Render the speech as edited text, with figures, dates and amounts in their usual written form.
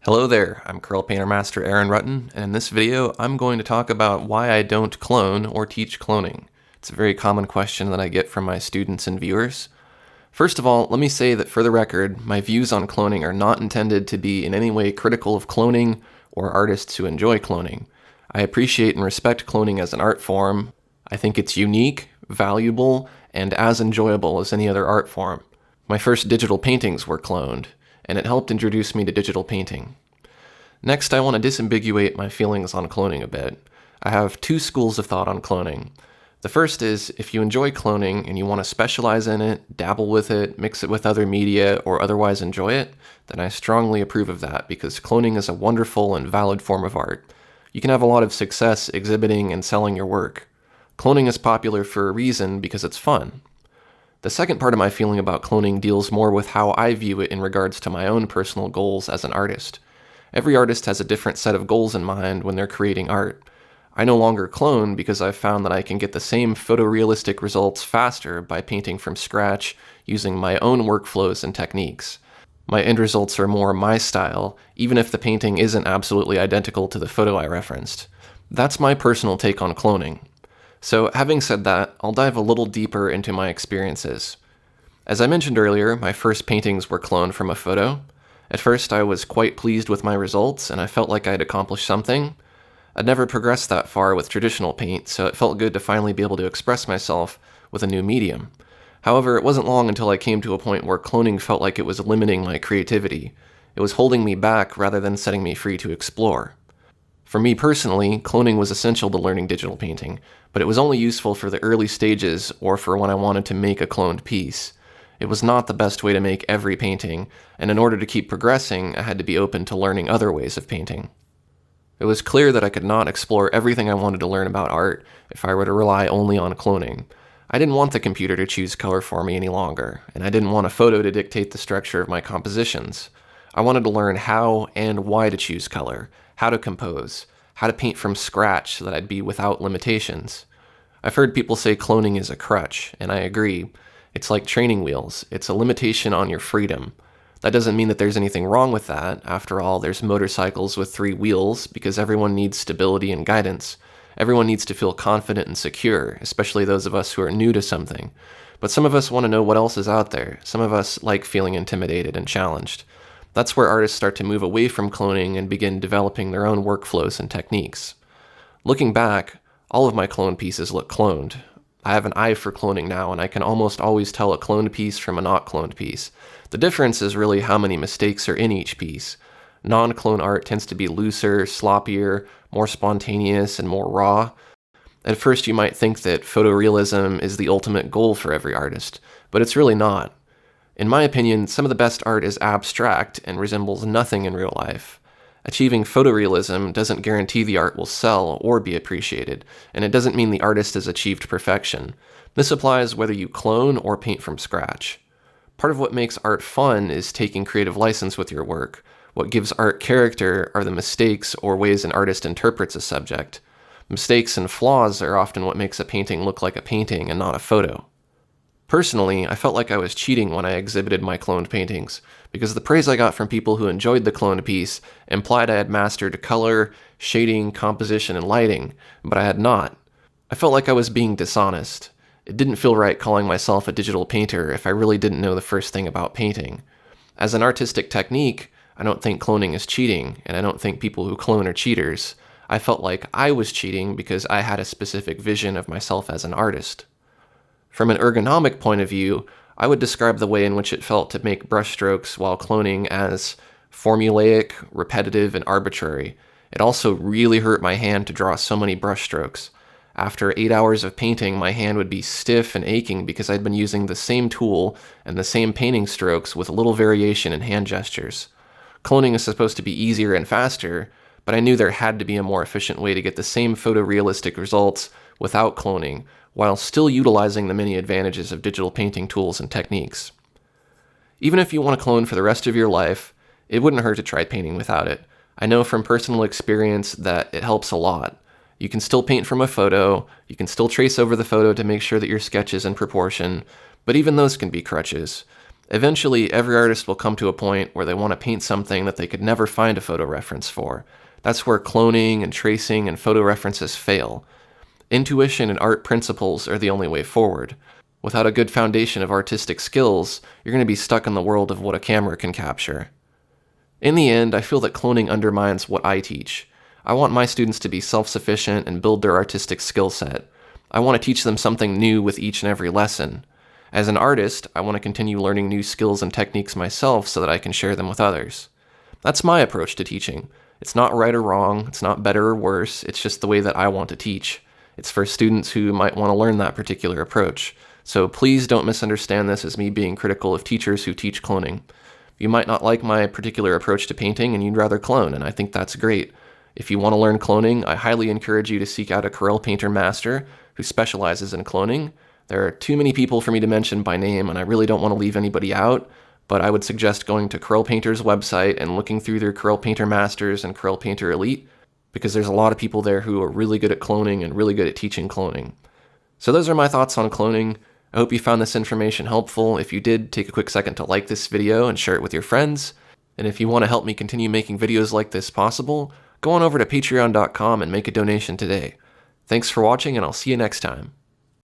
Hello there, I'm Corel Painter Master Aaron Rutten, and in this video I'm going to talk about why I don't clone or teach cloning. It's a very common question that I get from my students and viewers. First of all, let me say that for the record, my views on cloning are not intended to be in any way critical of cloning or artists who enjoy cloning. I appreciate and respect cloning as an art form. I think it's unique, valuable, and as enjoyable as any other art form. My first digital paintings were cloned, and it helped introduce me to digital painting. Next, I want to disambiguate my feelings on cloning a bit. I have two schools of thought on cloning. The first is, if you enjoy cloning and you want to specialize in it, dabble with it, mix it with other media, or otherwise enjoy it, then I strongly approve of that because cloning is a wonderful and valid form of art. You can have a lot of success exhibiting and selling your work. Cloning is popular for a reason because it's fun. The second part of my feeling about cloning deals more with how I view it in regards to my own personal goals as an artist. Every artist has a different set of goals in mind when they're creating art. I no longer clone because I've found that I can get the same photorealistic results faster by painting from scratch using my own workflows and techniques. My end results are more my style, even if the painting isn't absolutely identical to the photo I referenced. That's my personal take on cloning. So, having said that, I'll dive a little deeper into my experiences. As I mentioned earlier, my first paintings were cloned from a photo. At first, I was quite pleased with my results, and I felt like I'd accomplished something. I'd never progressed that far with traditional paint, so it felt good to finally be able to express myself with a new medium. However, it wasn't long until I came to a point where cloning felt like it was limiting my creativity. It was holding me back rather than setting me free to explore. For me personally, cloning was essential to learning digital painting, but it was only useful for the early stages or for when I wanted to make a cloned piece. It was not the best way to make every painting, and in order to keep progressing, I had to be open to learning other ways of painting. It was clear that I could not explore everything I wanted to learn about art if I were to rely only on cloning. I didn't want the computer to choose color for me any longer, and I didn't want a photo to dictate the structure of my compositions. I wanted to learn how and why to choose color, how to compose, how to paint from scratch so that I'd be without limitations. I've heard people say cloning is a crutch, and I agree. It's like training wheels. It's a limitation on your freedom. That doesn't mean that there's anything wrong with that. After all, there's motorcycles with 3 wheels because everyone needs stability and guidance. Everyone needs to feel confident and secure, especially those of us who are new to something. But some of us want to know what else is out there. Some of us like feeling intimidated and challenged. That's where artists start to move away from cloning and begin developing their own workflows and techniques. Looking back, all of my clone pieces look cloned. I have an eye for cloning now, and I can almost always tell a cloned piece from a not cloned piece. The difference is really how many mistakes are in each piece. Non-clone art tends to be looser, sloppier, more spontaneous, and more raw. At first you might think that photorealism is the ultimate goal for every artist, but it's really not. In my opinion, some of the best art is abstract and resembles nothing in real life. Achieving photorealism doesn't guarantee the art will sell or be appreciated, and it doesn't mean the artist has achieved perfection. This applies whether you clone or paint from scratch. Part of what makes art fun is taking creative license with your work. What gives art character are the mistakes or ways an artist interprets a subject. Mistakes and flaws are often what makes a painting look like a painting and not a photo. Personally, I felt like I was cheating when I exhibited my cloned paintings, because the praise I got from people who enjoyed the cloned piece implied I had mastered color, shading, composition, and lighting, but I had not. I felt like I was being dishonest. It didn't feel right calling myself a digital painter if I really didn't know the first thing about painting. As an artistic technique, I don't think cloning is cheating, and I don't think people who clone are cheaters. I felt like I was cheating because I had a specific vision of myself as an artist. From an ergonomic point of view, I would describe the way in which it felt to make brushstrokes while cloning as formulaic, repetitive, and arbitrary. It also really hurt my hand to draw so many brushstrokes. After 8 hours of painting, my hand would be stiff and aching because I'd been using the same tool and the same painting strokes with little variation in hand gestures. Cloning is supposed to be easier and faster, but I knew there had to be a more efficient way to get the same photorealistic results without cloning, while still utilizing the many advantages of digital painting tools and techniques. Even if you want to clone for the rest of your life, it wouldn't hurt to try painting without it. I know from personal experience that it helps a lot. You can still paint from a photo, you can still trace over the photo to make sure that your sketch is in proportion, but even those can be crutches. Eventually, every artist will come to a point where they want to paint something that they could never find a photo reference for. That's where cloning and tracing and photo references fail. Intuition and art principles are the only way forward. Without a good foundation of artistic skills, you're going to be stuck in the world of what a camera can capture. In the end, I feel that cloning undermines what I teach. I want my students to be self-sufficient and build their artistic skill set. I want to teach them something new with each and every lesson. As an artist, I want to continue learning new skills and techniques myself so that I can share them with others. That's my approach to teaching. It's not right or wrong, it's not better or worse, it's just the way that I want to teach. It's for students who might want to learn that particular approach. So please don't misunderstand this as me being critical of teachers who teach cloning. You might not like my particular approach to painting and you'd rather clone, and I think that's great. If you want to learn cloning, I highly encourage you to seek out a Corel Painter master who specializes in cloning. There are too many people for me to mention by name, and I really don't want to leave anybody out, but I would suggest going to Corel Painter's website and looking through their Corel Painter Masters and Corel Painter Elite, because there's a lot of people there who are really good at cloning and really good at teaching cloning. So those are my thoughts on cloning. I hope you found this information helpful. If you did, take a quick second to like this video and share it with your friends. And if you want to help me continue making videos like this possible, go on over to patreon.com and make a donation today. Thanks for watching, and I'll see you next time.